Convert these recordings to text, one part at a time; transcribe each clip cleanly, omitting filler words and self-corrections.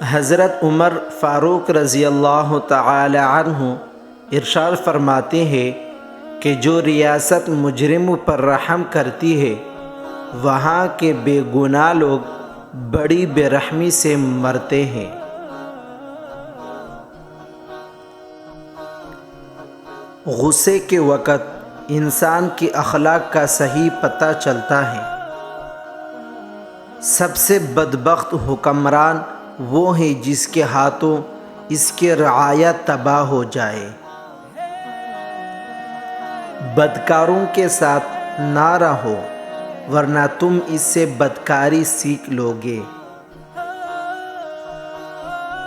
حضرت عمر فاروق رضی اللہ تعالی عنہ ارشاد فرماتے ہیں کہ جو ریاست مجرموں پر رحم کرتی ہے وہاں کے بے گناہ لوگ بڑی بے رحمی سے مرتے ہیں۔ غصے کے وقت انسان کی اخلاق کا صحیح پتہ چلتا ہے۔ سب سے بدبخت حکمران وہ ہے جس کے ہاتھوں اس کی رعایا تباہ ہو جائے۔ بدکاروں کے ساتھ نہ رہو ورنہ تم اس سے بدکاری سیکھ لوگے۔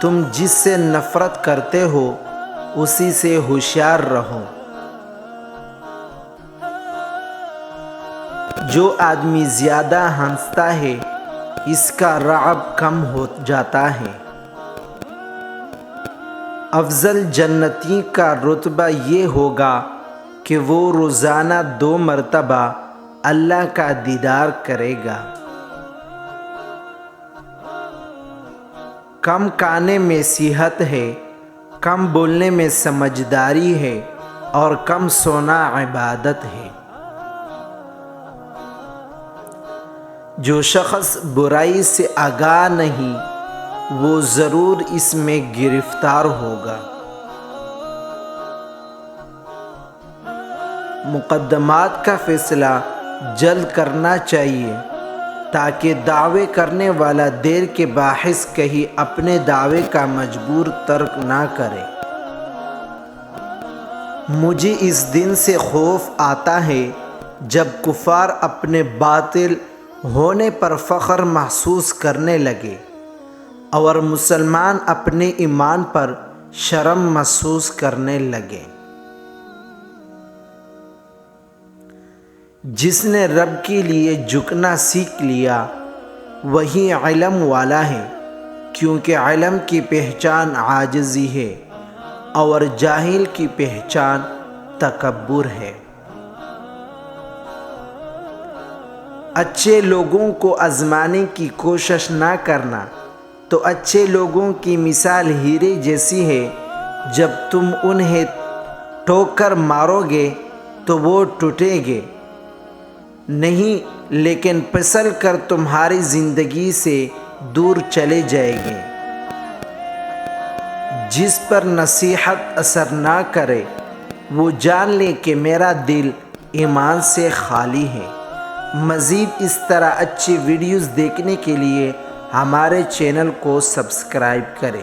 تم جس سے نفرت کرتے ہو اسی سے ہوشیار رہو۔ جو آدمی زیادہ ہنستا ہے اس کا رعب کم ہو جاتا ہے۔ افضل جنتی کا رتبہ یہ ہوگا کہ وہ روزانہ 2 مرتبہ اللہ کا دیدار کرے گا۔ کم کھانے میں صحت ہے، کم بولنے میں سمجھداری ہے اور کم سونا عبادت ہے۔ جو شخص برائی سے آگاہ نہیں وہ ضرور اس میں گرفتار ہوگا۔ مقدمات کا فیصلہ جلد کرنا چاہیے تاکہ دعوے کرنے والا دیر کے باعث کہیں اپنے دعوے کا مجبور ترک نہ کرے۔ مجھے اس دن سے خوف آتا ہے جب کفار اپنے باطل ہونے پر فخر محسوس کرنے لگے اور مسلمان اپنے ایمان پر شرم محسوس کرنے لگے۔ جس نے رب کے لیے جھکنا سیکھ لیا وہی علم والا ہے، کیونکہ علم کی پہچان عاجزی ہے اور جاہل کی پہچان تکبر ہے۔ اچھے لوگوں کو آزمانے کی کوشش نہ کرنا تو اچھے لوگوں کی مثال ہیرے جیسی ہے، جب تم انہیں ٹھوکر مارو گے تو وہ ٹوٹیں گے نہیں لیکن پھسل کر تمہاری زندگی سے دور چلے جائیں گے۔ جس پر نصیحت اثر نہ کرے وہ جان لے کہ میرا دل ایمان سے خالی ہے۔ مزید اس طرح اچھی ویڈیوز دیکھنے کے لیے ہمارے چینل کو سبسکرائب کریں۔